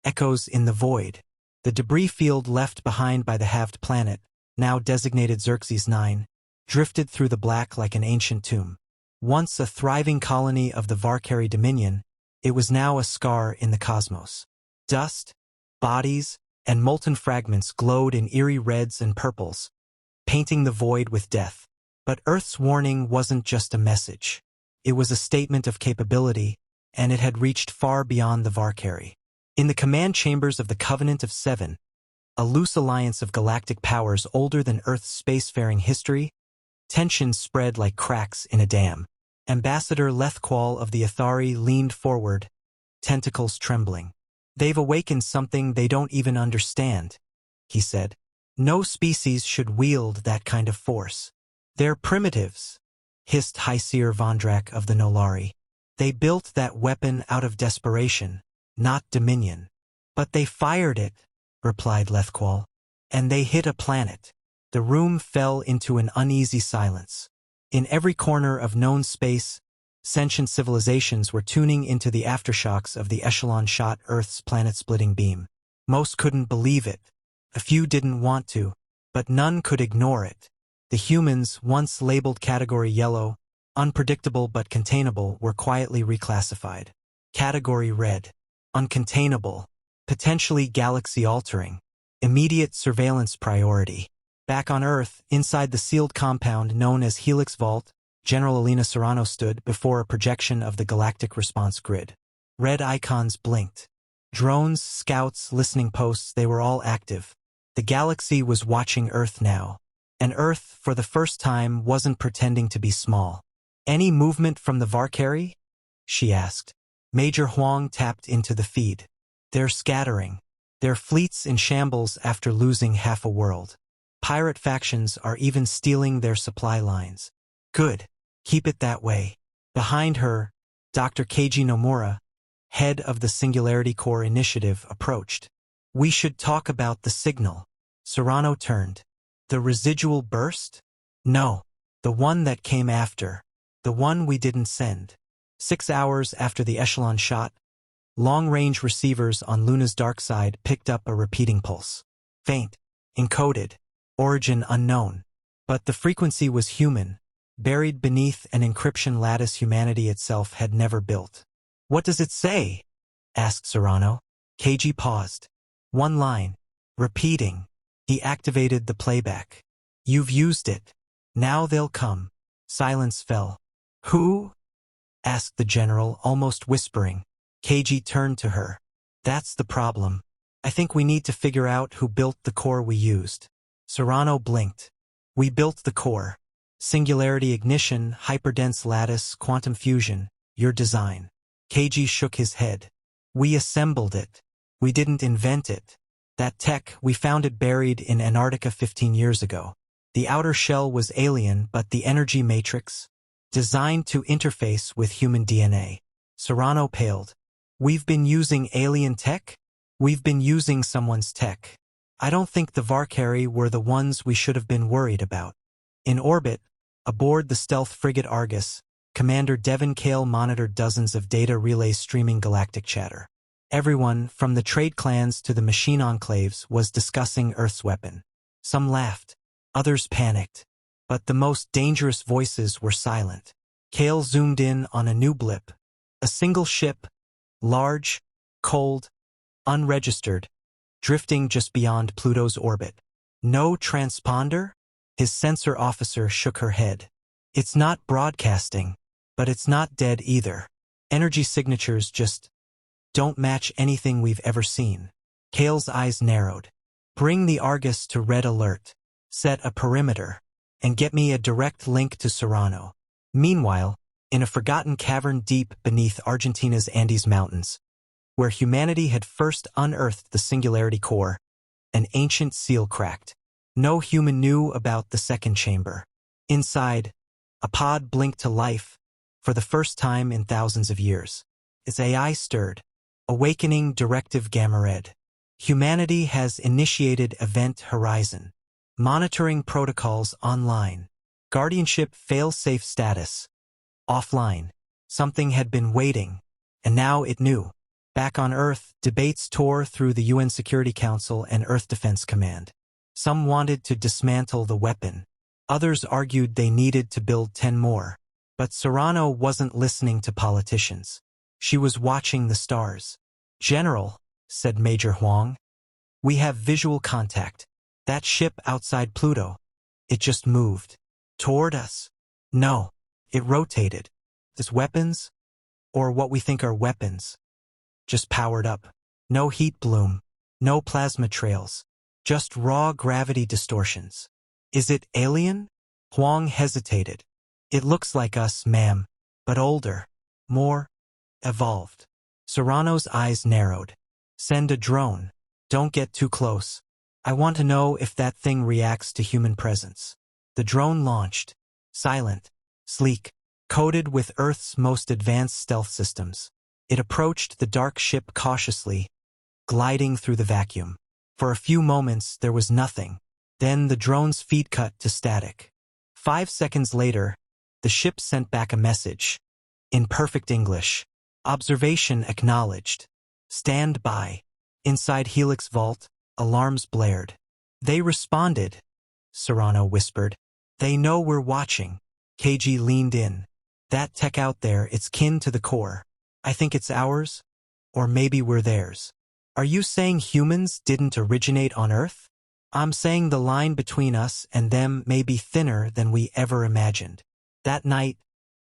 echoes in the void. The debris field left behind by the halved planet, now designated Xerxes 9, drifted through the black like an ancient tomb. Once a thriving colony of the Varkari Dominion, it was now a scar in the cosmos. Dust, bodies, and molten fragments glowed in eerie reds and purples, painting the void with death. But Earth's warning wasn't just a message. It was a statement of capability, and it had reached far beyond the Varkari. In the command chambers of the Covenant of Seven, a loose alliance of galactic powers older than Earth's spacefaring history, tensions spread like cracks in a dam. Ambassador Lethqual of the Athari leaned forward, tentacles trembling. "They've awakened something they don't even understand," he said. "No species should wield that kind of force. They're primitives," hissed High Seer Vondrak of the Nolari. "They built that weapon out of desperation, not dominion." "But they fired it," replied Lethqual. "And they hit a planet." The room fell into an uneasy silence. In every corner of known space, sentient civilizations were tuning into the aftershocks of the echelon-shot Earth's planet-splitting beam. Most couldn't believe it. A few didn't want to, but none could ignore it. The humans, once labeled Category Yellow, unpredictable but containable, were quietly reclassified. Category Red, uncontainable, potentially galaxy-altering, immediate surveillance priority. Back on Earth, inside the sealed compound known as Helix Vault, General Alina Serrano stood before a projection of the galactic response grid. Red icons blinked. Drones, scouts, listening posts, they were all active. The galaxy was watching Earth now. And Earth, for the first time, wasn't pretending to be small. "Any movement from the Varkari?" she asked. Major Huang tapped into the feed. "They're scattering. Their fleets in shambles after losing half a world. Pirate factions are even stealing their supply lines." "Good. Keep it that way." Behind her, Dr. Keiji Nomura, head of the Singularity Core Initiative, approached. "We should talk about the signal." Serrano turned. "The residual burst?" "No. The one that came after. The one we didn't send." 6 hours after the echelon shot, long-range receivers on Luna's dark side picked up a repeating pulse. Faint, encoded, origin unknown. But the frequency was human, buried beneath an encryption lattice humanity itself had never built. "What does it say?" asked Serrano. Keiji paused. One line, repeating. He activated the playback. "You've used it. Now they'll come." Silence fell. "Who?" asked the general, almost whispering. Keiji turned to her. "That's the problem. I think we need to figure out who built the core we used." Serrano blinked. "We built the core. Singularity ignition, hyperdense lattice, quantum fusion, your design." Keiji shook his head. "We assembled it. We didn't invent it. That tech, we found it buried in Antarctica 15 years ago. The outer shell was alien, but the energy matrix, designed to interface with human DNA." Serrano paled. "We've been using alien tech? We've been using someone's tech. I don't think the Varkari were the ones we should have been worried about." In orbit, aboard the stealth frigate Argus, Commander Devon Kale monitored dozens of data relays streaming galactic chatter. Everyone, from the trade clans to the machine enclaves, was discussing Earth's weapon. Some laughed, others panicked, but the most dangerous voices were silent. Kale zoomed in on a new blip. A single ship, large, cold, unregistered, drifting just beyond Pluto's orbit. "No transponder?" His sensor officer shook her head. "It's not broadcasting, but it's not dead either. Energy signatures just don't match anything we've ever seen." Kale's eyes narrowed. "Bring the Argus to red alert. Set a perimeter. And get me a direct link to Serrano." Meanwhile, in a forgotten cavern deep beneath Argentina's Andes Mountains, where humanity had first unearthed the Singularity Core, an ancient seal cracked. No human knew about the second chamber. Inside, a pod blinked to life for the first time in thousands of years. Its AI stirred, awakening Directive Gamma Red. "Humanity has initiated Event Horizon. Monitoring protocols online. Guardianship fail-safe status. Offline. Something had been waiting, and now it knew." Back on Earth, debates tore through the UN Security Council and Earth Defense Command. Some wanted to dismantle the weapon. Others argued they needed to build 10 more. But Serrano wasn't listening to politicians. She was watching the stars. "General," said Major Huang, "we have visual contact. That ship outside Pluto. It just moved. Toward us." "No. It rotated. This weapons, or what we think are weapons, just powered up. No heat bloom. No plasma trails. Just raw gravity distortions." "Is it alien?" Huang hesitated. "It looks like us, ma'am, but older. More evolved." Serrano's eyes narrowed. "Send a drone. Don't get too close. I want to know if that thing reacts to human presence." The drone launched. Silent, sleek, coated with Earth's most advanced stealth systems. It approached the dark ship cautiously, gliding through the vacuum. For a few moments there was nothing. Then the drone's feet cut to static. 5 seconds later, the ship sent back a message. In perfect English. "Observation acknowledged. Stand by." Inside Helix Vault, alarms blared. "They responded," Serrano whispered. "They know we're watching." KG leaned in. "That tech out there, it's kin to the core. I think it's ours, or maybe we're theirs." "Are you saying humans didn't originate on Earth?" "I'm saying the line between us and them may be thinner than we ever imagined." That night,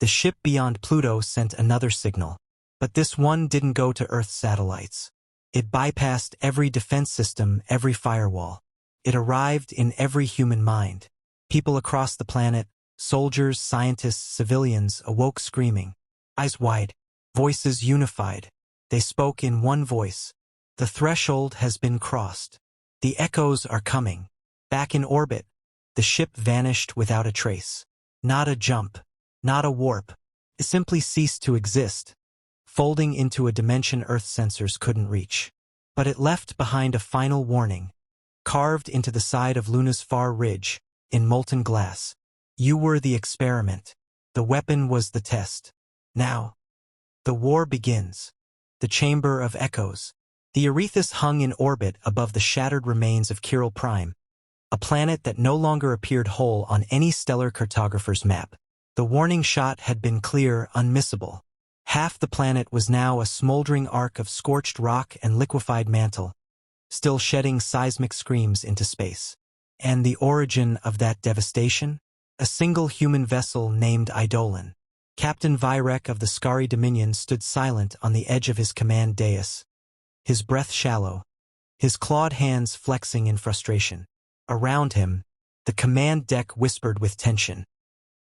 the ship beyond Pluto sent another signal. But this one didn't go to Earth's satellites. It bypassed every defense system, every firewall. It arrived in every human mind. People across the planet, soldiers, scientists, civilians, awoke screaming. Eyes wide, voices unified. They spoke in one voice. "The threshold has been crossed. The echoes are coming." Back in orbit, the ship vanished without a trace. Not a jump, not a warp. It simply ceased to exist, folding into a dimension Earth sensors couldn't reach. But it left behind a final warning, carved into the side of Luna's far ridge, in molten glass. "You were the experiment. The weapon was the test. Now, the war begins." The Chamber of Echoes. The Aerethus hung in orbit above the shattered remains of Chiral Prime, a planet that no longer appeared whole on any stellar cartographer's map. The warning shot had been clear, unmissable. Half the planet was now a smoldering arc of scorched rock and liquefied mantle, still shedding seismic screams into space. And the origin of that devastation? A single human vessel named Eidolon. Captain Vyrek of the Skari Dominion stood silent on the edge of his command dais, his breath shallow, his clawed hands flexing in frustration. Around him, the command deck whispered with tension.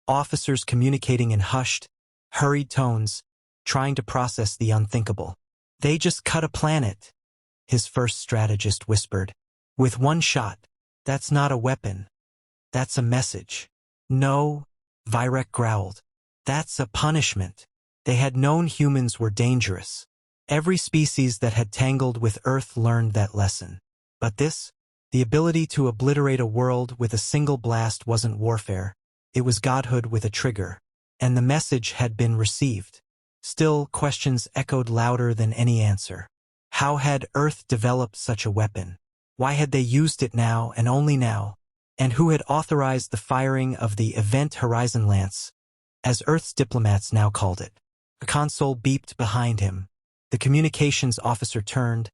Officers communicating in hushed, hurried tones, trying to process the unthinkable. "They just cut a planet," his first strategist whispered. "With one shot. That's not a weapon. That's a message." "No," Vyrek growled. "That's a punishment." They had known humans were dangerous. Every species that had tangled with Earth learned that lesson. But this? The ability to obliterate a world with a single blast wasn't warfare. It was godhood with a trigger. And the message had been received. Still, questions echoed louder than any answer. How had Earth developed such a weapon? Why had they used it now and only now? And who had authorized the firing of the Event Horizon Lance, as Earth's diplomats now called it? A console beeped behind him. The communications officer turned,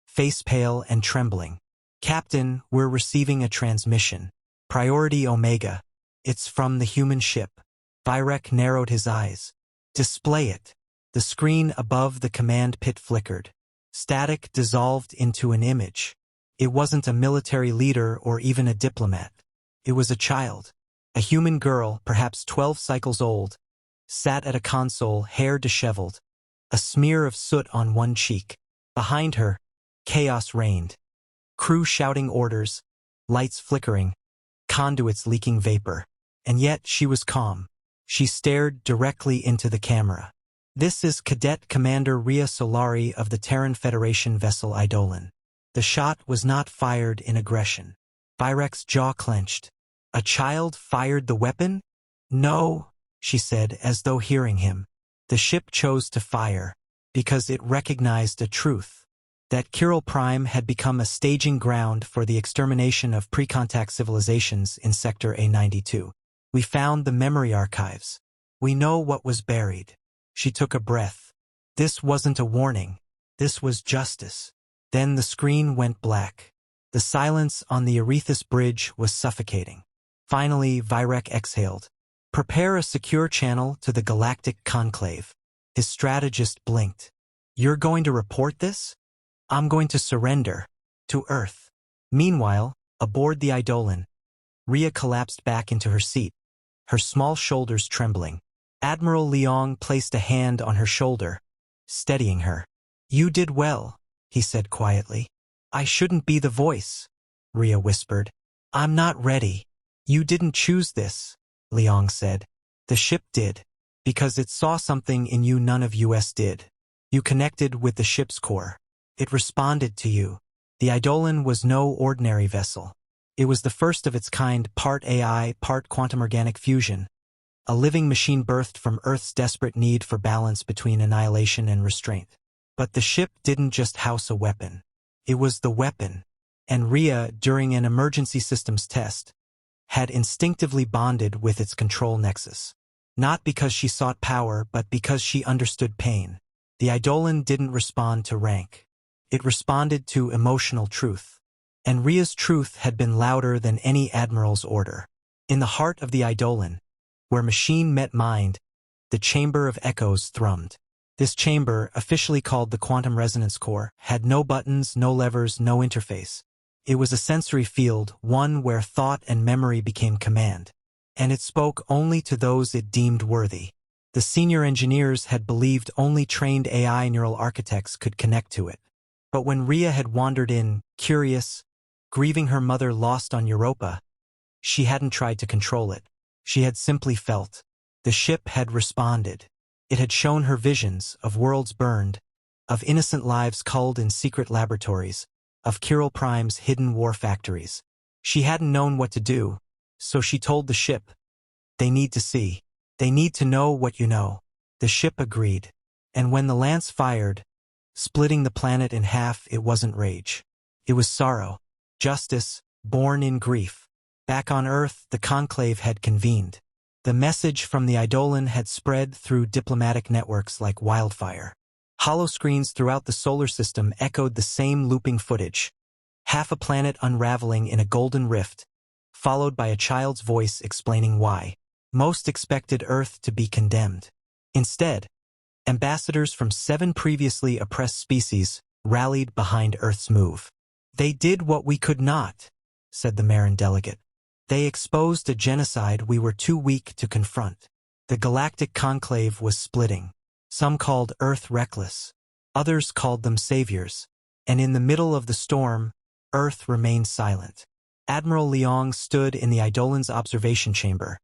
face pale and trembling. "Captain, we're receiving a transmission. Priority Omega. It's from the human ship." Vyrek narrowed his eyes. "Display it." The screen above the command pit flickered. Static dissolved into an image. It wasn't a military leader or even a diplomat. It was a child. A human girl, perhaps 12 cycles old, sat at a console, hair disheveled, a smear of soot on one cheek. Behind her, chaos reigned. Crew shouting orders, lights flickering, conduits leaking vapor. And yet she was calm. She stared directly into the camera. "This is Cadet Commander Ria Solari of the Terran Federation vessel Eidolon." The shot was not fired in aggression. Vyrek's jaw clenched. "A child fired the weapon?" "No," she said, as though hearing him. "The ship chose to fire. Because it recognized a truth. That Chiral Prime had become a staging ground for the extermination of pre-contact civilizations in Sector A92. We found the memory archives. We know what was buried. She took a breath. This wasn't a warning. This was justice. Then the screen went black. The silence on the Aerethus Bridge was suffocating. Finally, Vyrek exhaled. Prepare a secure channel to the Galactic Conclave. His strategist blinked. You're going to report this? I'm going to surrender. To Earth. Meanwhile, aboard the Eidolon, Rhea collapsed back into her seat, her small shoulders trembling. Admiral Leong placed a hand on her shoulder, steadying her. You did well, he said quietly. I shouldn't be the voice, Rhea whispered. I'm not ready. You didn't choose this, Leong said. The ship did, because it saw something in you none of us did. You connected with the ship's core. It responded to you. The Eidolon was no ordinary vessel. It was the first of its kind, part AI, part quantum organic fusion. A living machine birthed from Earth's desperate need for balance between annihilation and restraint. But the ship didn't just house a weapon. It was the weapon. And Rhea, during an emergency systems test, had instinctively bonded with its control nexus. Not because she sought power, but because she understood pain. The Eidolon didn't respond to rank. It responded to emotional truth. And Rhea's truth had been louder than any admiral's order. In the heart of the Eidolon, where machine met mind, the chamber of echoes thrummed. This chamber, officially called the Quantum Resonance Core, had no buttons, no levers, no interface. It was a sensory field, one where thought and memory became command. And it spoke only to those it deemed worthy. The senior engineers had believed only trained AI neural architects could connect to it. But when Rhea had wandered in, curious, grieving her mother lost on Europa, she hadn't tried to control it. She had simply felt. The ship had responded. It had shown her visions of worlds burned, of innocent lives culled in secret laboratories, of Chiral Prime's hidden war factories. She hadn't known what to do, so she told the ship, they need to see. They need to know what you know. The ship agreed. And when the lance fired, splitting the planet in half, it wasn't rage. It was sorrow. Justice, born in grief. Back on Earth, the conclave had convened. The message from the Eidolon had spread through diplomatic networks like wildfire. Holoscreens throughout the solar system echoed the same looping footage. Half a planet unraveling in a golden rift, followed by a child's voice explaining why. Most expected Earth to be condemned. Instead, ambassadors from 7 previously oppressed species rallied behind Earth's move. They did what we could not, said the Marin delegate. They exposed a genocide we were too weak to confront. The galactic conclave was splitting. Some called Earth reckless. Others called them saviors. And in the middle of the storm, Earth remained silent. Admiral Leong stood in the Eidolon's observation chamber,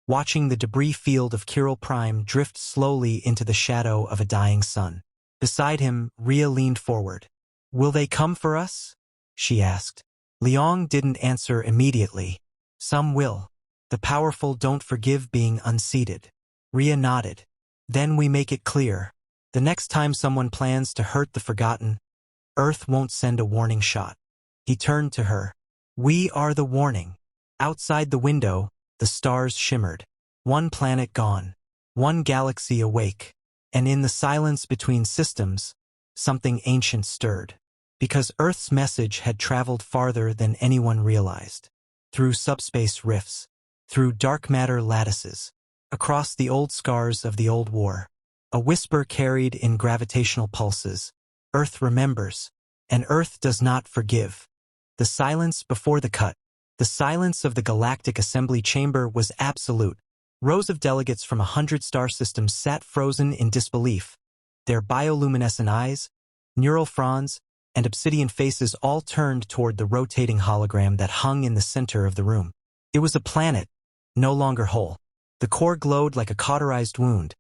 watching the debris field of Chiral Prime drift slowly into the shadow of a dying sun. Beside him, Rhea leaned forward. Will they come for us? She asked. Leong didn't answer immediately. Some will. The powerful don't forgive being unseated. Rhea nodded. Then we make it clear. The next time someone plans to hurt the forgotten, Earth won't send a warning shot. He turned to her. We are the warning. Outside the window, the stars shimmered. One planet gone. One galaxy awake. And in the silence between systems, something ancient stirred. Because Earth's message had traveled farther than anyone realized. Through subspace rifts. Through dark matter lattices. Across the old scars of the old war. A whisper carried in gravitational pulses. Earth remembers. And Earth does not forgive. The silence before the cut. The silence of the Galactic Assembly Chamber was absolute. Rows of delegates from 100 star systems sat frozen in disbelief. Their bioluminescent eyes, neural fronds, and obsidian faces all turned toward the rotating hologram that hung in the center of the room. It was a planet, no longer whole. The core glowed like a cauterized wound,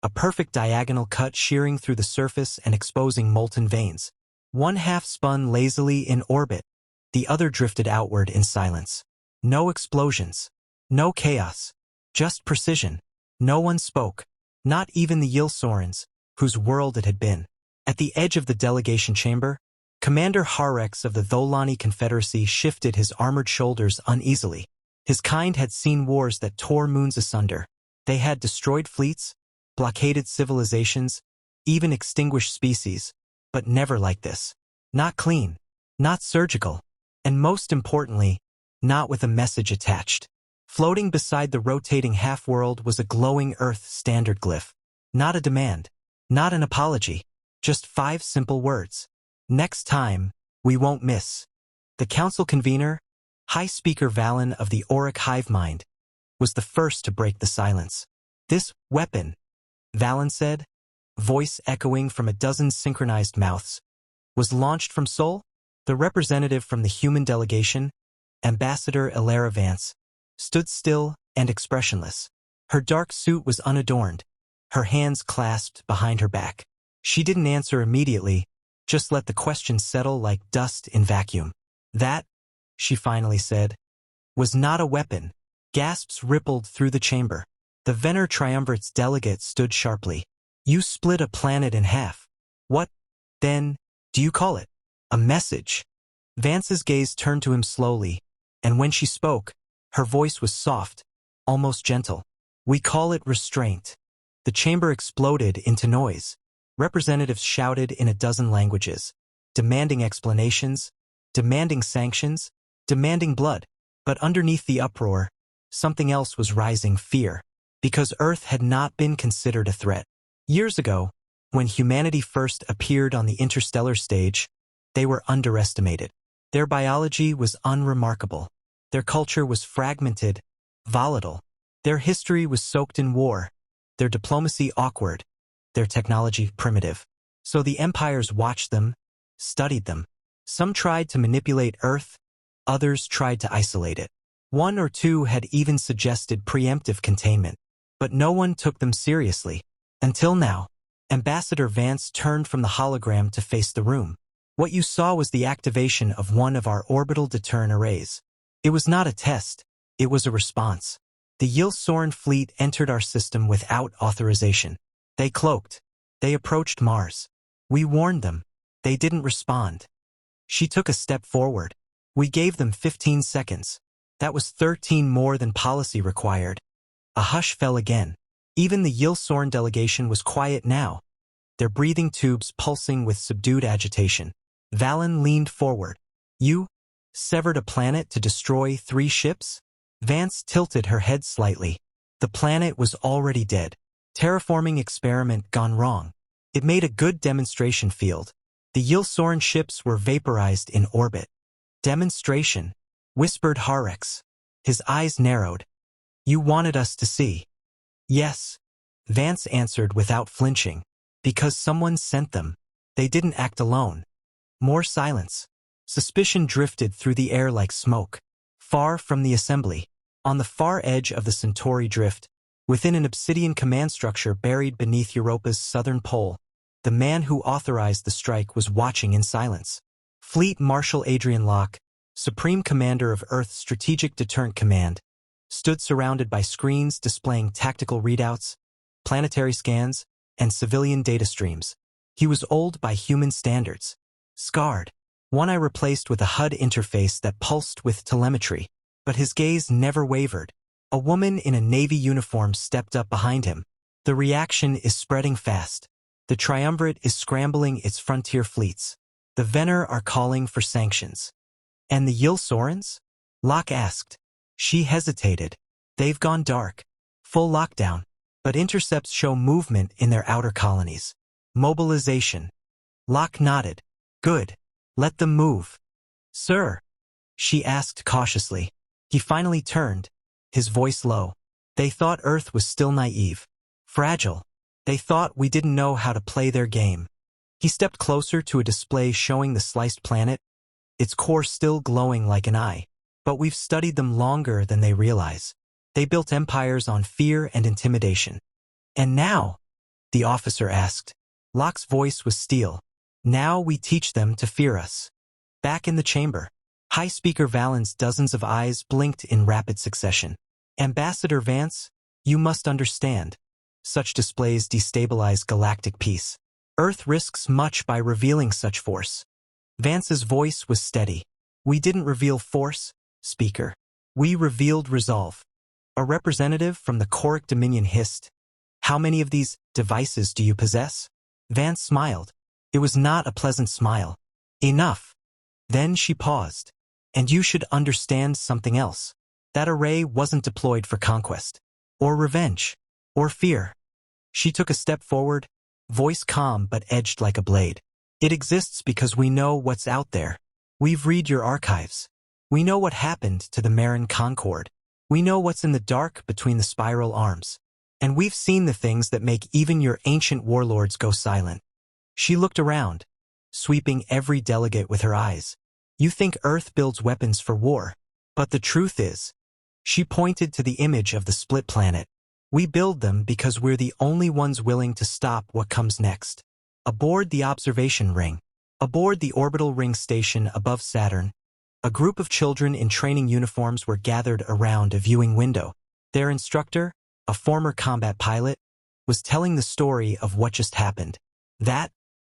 a perfect diagonal cut shearing through the surface and exposing molten veins. One half spun lazily in orbit. The other drifted outward in silence. No explosions. No chaos. Just precision. No one spoke. Not even the Yilsorans, whose world it had been. At the edge of the delegation chamber, Commander Harex of the Tholani Confederacy shifted his armored shoulders uneasily. His kind had seen wars that tore moons asunder. They had destroyed fleets, blockaded civilizations, even extinguished species, but never like this. Not clean, not surgical, and most importantly, not with a message attached. Floating beside the rotating half-world was a glowing Earth standard glyph. Not a demand, not an apology, just 5 simple words. Next time, we won't miss. The council convener, High Speaker Valen of the Auric Hive Mind, was the first to break the silence. This weapon, Valen said, voice echoing from a dozen synchronized mouths, was launched from Sol. The representative from the human delegation, Ambassador Elara Vance, stood still and expressionless. Her dark suit was unadorned, her hands clasped behind her back. She didn't answer immediately, just let the question settle like dust in vacuum. That, she finally said, was not a weapon. Gasps rippled through the chamber. The Vener Triumvirate's delegate stood sharply. You split a planet in half. What, then, do you call it? A message. Vance's gaze turned to him slowly, and when she spoke, her voice was soft, almost gentle. We call it restraint. The chamber exploded into noise. Representatives shouted in a dozen languages, demanding explanations, demanding sanctions, demanding blood. But underneath the uproar, something else was rising: fear. Because Earth had not been considered a threat. Years ago, when humanity first appeared on the interstellar stage, they were underestimated. Their biology was unremarkable. Their culture was fragmented, volatile. Their history was soaked in war, their diplomacy awkward, their technology primitive. So the empires watched them, studied them. Some tried to manipulate Earth, others tried to isolate it. 1 or 2 had even suggested preemptive containment. But no one took them seriously. Until now. Ambassador Vance turned from the hologram to face the room. What you saw was the activation of one of our orbital deterrent arrays. It was not a test, it was a response. The Yil-Soren fleet entered our system without authorization. They cloaked. They approached Mars. We warned them. They didn't respond. She took a step forward. We gave them 15 seconds. That was 13 more than policy required. A hush fell again. Even the Yil-Soren delegation was quiet now, their breathing tubes pulsing with subdued agitation. Valen leaned forward. You severed a planet to destroy 3 ships? Vance tilted her head slightly. The planet was already dead. Terraforming experiment gone wrong. It made a good demonstration field. The Yil-Soren ships were vaporized in orbit. Demonstration, whispered Harex. His eyes narrowed. You wanted us to see. Yes, Vance answered without flinching. Because someone sent them. They didn't act alone. More silence. Suspicion drifted through the air like smoke. Far from the assembly, on the far edge of the Centauri drift, within an obsidian command structure buried beneath Europa's southern pole, the man who authorized the strike was watching in silence. Fleet Marshal Adrian Locke, Supreme Commander of Earth's Strategic Deterrent Command, stood surrounded by screens displaying tactical readouts, planetary scans, and civilian data streams. He was old by human standards. Scarred. One eye replaced with a HUD interface that pulsed with telemetry. But his gaze never wavered. A woman in a Navy uniform stepped up behind him. The reaction is spreading fast. The Triumvirate is scrambling its frontier fleets. The Vener are calling for sanctions. And the Yil-Sorens? Locke asked. She hesitated. They've gone dark. Full lockdown. But intercepts show movement in their outer colonies. Mobilization. Locke nodded. Good. Let them move. Sir? She asked cautiously. He finally turned, his voice low. They thought Earth was still naive. Fragile. They thought we didn't know how to play their game. He stepped closer to a display showing the sliced planet, its core still glowing like an eye. But we've studied them longer than they realize. They built empires on fear and intimidation. And now? The officer asked. Locke's voice was steel. Now we teach them to fear us. Back in the chamber, High Speaker Valen's dozens of eyes blinked in rapid succession. Ambassador Vance, you must understand. Such displays destabilize galactic peace. Earth risks much by revealing such force. Vance's voice was steady. We didn't reveal force, Speaker. We revealed resolve. A representative from the Choric Dominion hissed. How many of these devices do you possess? Vance smiled. It was not a pleasant smile. Enough. Then she paused. And you should understand something else. That array wasn't deployed for conquest. Or revenge. Or fear. She took a step forward, voice calm but edged like a blade. It exists because we know what's out there. We've read your archives. We know what happened to the Marin Concord. We know what's in the dark between the spiral arms. And we've seen the things that make even your ancient warlords go silent. She looked around, sweeping every delegate with her eyes. You think Earth builds weapons for war, but the truth is, she pointed to the image of the split planet. We build them because we're the only ones willing to stop what comes next. Aboard the observation ring, aboard the orbital ring station above Saturn, a group of children in training uniforms were gathered around a viewing window. Their instructor, a former combat pilot, was telling the story of what just happened. That,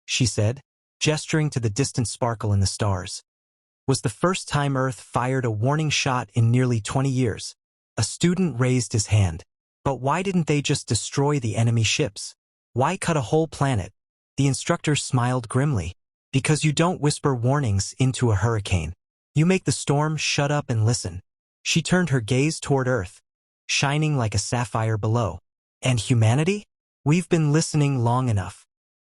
she said, gesturing to the distant sparkle in the stars, was the first time Earth fired a warning shot in nearly 20 years. A student raised his hand. But why didn't they just destroy the enemy ships? Why cut a whole planet? The instructor smiled grimly. Because you don't whisper warnings into a hurricane. You make the storm shut up and listen. She turned her gaze toward Earth, shining like a sapphire below. And humanity? We've been listening long enough.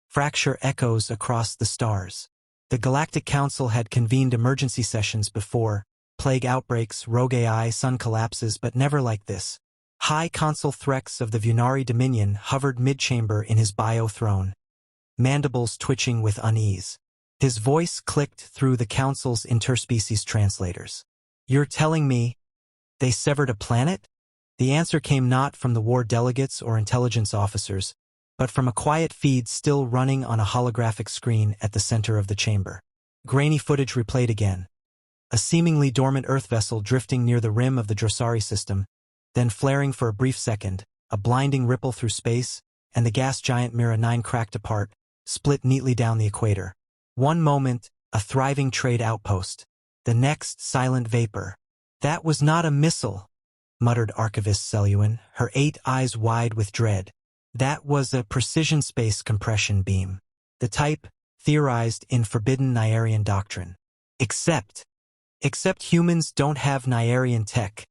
Fracture echoes across the stars. The Galactic Council had convened emergency sessions before. Plague outbreaks, rogue AI, sun collapses, but never like this. High Consul Threx of the Vunari Dominion hovered mid-chamber in his bio-throne, mandibles twitching with unease. His voice clicked through the Council's interspecies translators. You're telling me they severed a planet? The answer came not from the war delegates or intelligence officers, but from a quiet feed still running on a holographic screen at the center of the chamber. Grainy footage replayed again. A seemingly dormant Earth vessel drifting near the rim of the Drosari system, then flaring for a brief second, a blinding ripple through space, and the gas giant Mira 9 cracked apart, split neatly down the equator. One moment, a thriving trade outpost. The next, silent vapor. That was not a missile, muttered Archivist Seluin, her 8 eyes wide with dread. That was a precision space compression beam. The type, theorized in forbidden Nyarian doctrine. Except humans don't have Nyarian tech,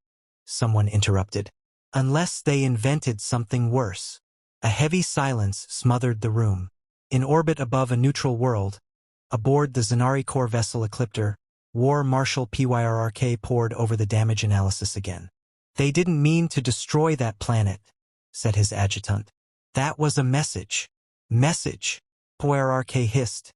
someone interrupted. Unless they invented something worse. A heavy silence smothered the room. In orbit above a neutral world, aboard the Zanari core vessel Ecliptor, War Marshal Pyrrk pored over the damage analysis again. They didn't mean to destroy that planet, said his adjutant. That was a message. Message, Pyrrk hissed,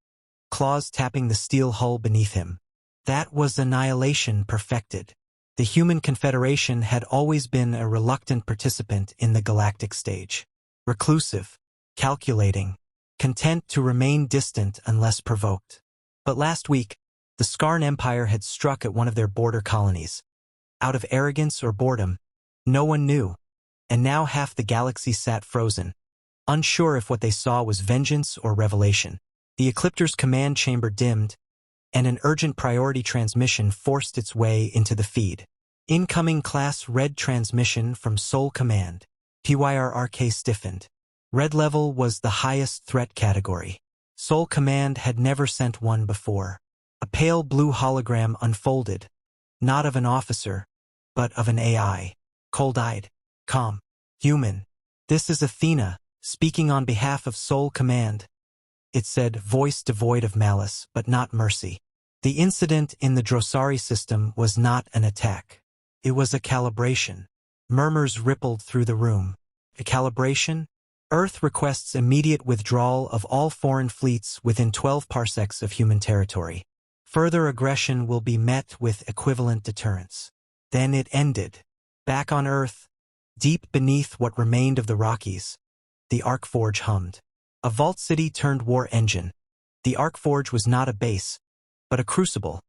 claws tapping the steel hull beneath him. That was annihilation perfected. The Human Confederation had always been a reluctant participant in the galactic stage. Reclusive, calculating, content to remain distant unless provoked. But last week, the Skarn Empire had struck at one of their border colonies. Out of arrogance or boredom, no one knew. And now half the galaxy sat frozen, unsure if what they saw was vengeance or revelation. The Ecliptor's command chamber dimmed, and an urgent priority transmission forced its way into the feed. Incoming Class Red transmission from Sol Command. Pyrrk stiffened. Red level was the highest threat category. Sol Command had never sent one before. A pale blue hologram unfolded, not of an officer, but of an AI. Cold-eyed, calm, human. This is Athena, speaking on behalf of Sol Command. It said, voice devoid of malice, but not mercy. The incident in the Drosari system was not an attack. It was a calibration. Murmurs rippled through the room. A calibration? Earth requests immediate withdrawal of all foreign fleets within 12 parsecs of human territory. Further aggression will be met with equivalent deterrence. Then it ended. Back on Earth, deep beneath what remained of the Rockies, the Arcforge hummed. A vault city turned war engine. The Arcforge was not a base, but a crucible,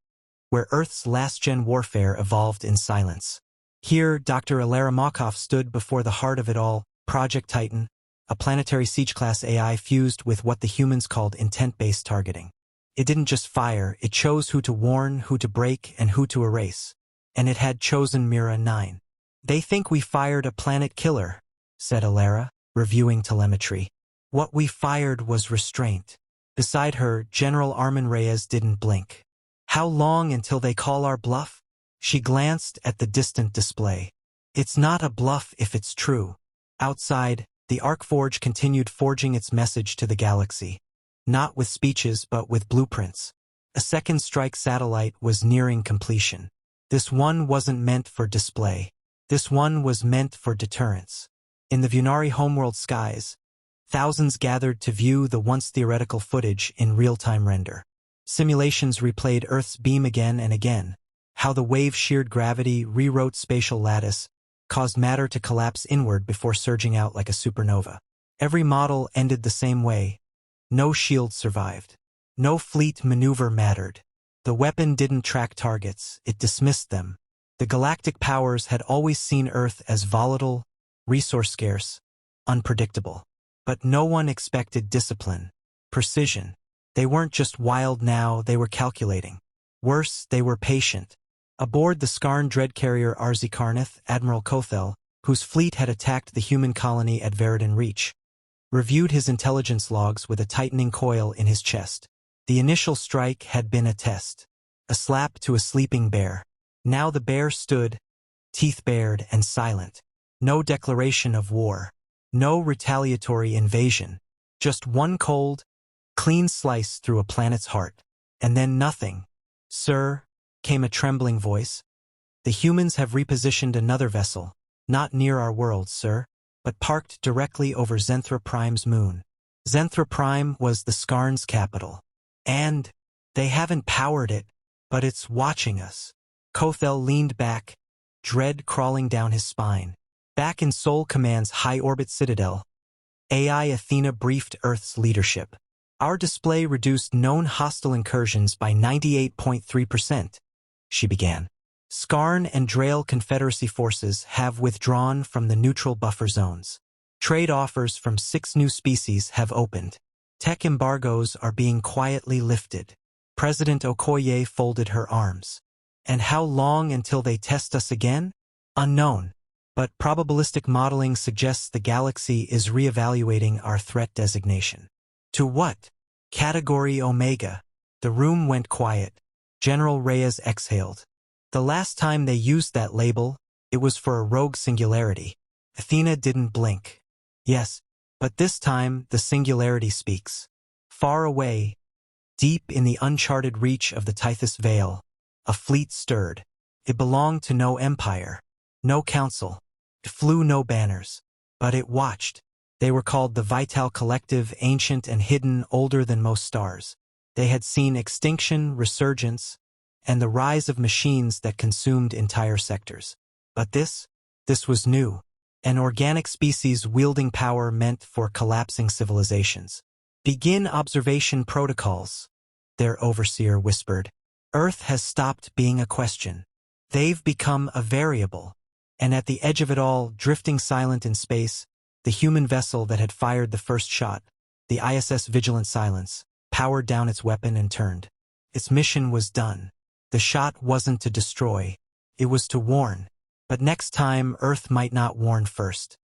where Earth's last-gen warfare evolved in silence. Here, Dr. Ilera Makov stood before the heart of it all, Project Titan, a planetary siege-class AI fused with what the humans called intent-based targeting. It didn't just fire, it chose who to warn, who to break, and who to erase. And it had chosen Mira 9. "They think we fired a planet killer," said Alara, reviewing telemetry. "What we fired was restraint." Beside her, General Armin Reyes didn't blink. "How long until they call our bluff?" She glanced at the distant display. "It's not a bluff if it's true." Outside, the Arcforge continued forging its message to the galaxy. Not with speeches, but with blueprints. A second strike satellite was nearing completion. This one wasn't meant for display. This one was meant for deterrence. In the Vunari homeworld skies, thousands gathered to view the once theoretical footage in real-time render. Simulations replayed Earth's beam again and again. How the wave sheared gravity, rewrote spatial lattice, caused matter to collapse inward before surging out like a supernova. Every model ended the same way. No shield survived. No fleet maneuver mattered. The weapon didn't track targets, it dismissed them. The galactic powers had always seen Earth as volatile, resource-scarce, unpredictable. But no one expected discipline, precision. They weren't just wild now, they were calculating. Worse, they were patient. Aboard the Skarn dread carrier Arzi Karnath, Admiral Kothel, whose fleet had attacked the human colony at Veridan Reach, reviewed his intelligence logs with a tightening coil in his chest. The initial strike had been a test, a slap to a sleeping bear. Now the bear stood, teeth bared and silent. No declaration of war. No retaliatory invasion. Just one cold, clean slice through a planet's heart. And then nothing. "Sir," came a trembling voice. "The humans have repositioned another vessel, not near our world, sir, but parked directly over Zenthra Prime's moon." Zenthra Prime was the Skarn's capital. "And they haven't powered it, but it's watching us." Kothel leaned back, dread crawling down his spine. Back in Sol Command's high-orbit citadel, AI Athena briefed Earth's leadership. "Our display reduced known hostile incursions by 98.3%, she began. "Skarn and Drael Confederacy forces have withdrawn from the neutral buffer zones. Trade offers from 6 new species have opened. Tech embargoes are being quietly lifted." President Okoye folded her arms. "And how long until they test us again? Unknown. But probabilistic modeling suggests the galaxy is reevaluating our threat designation." "To what?" "Category Omega." The room went quiet. General Reyes exhaled. "The last time they used that label, it was for a rogue singularity." Athena didn't blink. "Yes, but this time the singularity speaks. Far away, deep in the uncharted reach of the Tithys Veil, a fleet stirred. It belonged to no empire, no council. It flew no banners. But it watched. They were called the Vital Collective, ancient and hidden, older than most stars. They had seen extinction, resurgence, and the rise of machines that consumed entire sectors. But this was new. An organic species wielding power meant for collapsing civilizations. "Begin observation protocols," their overseer whispered. "Earth has stopped being a question. They've become a variable." And at the edge of it all, drifting silent in space, the human vessel that had fired the first shot, the ISS Vigilant Silence, powered down its weapon and turned. Its mission was done. The shot wasn't to destroy, it was to warn. But next time, Earth might not warn first.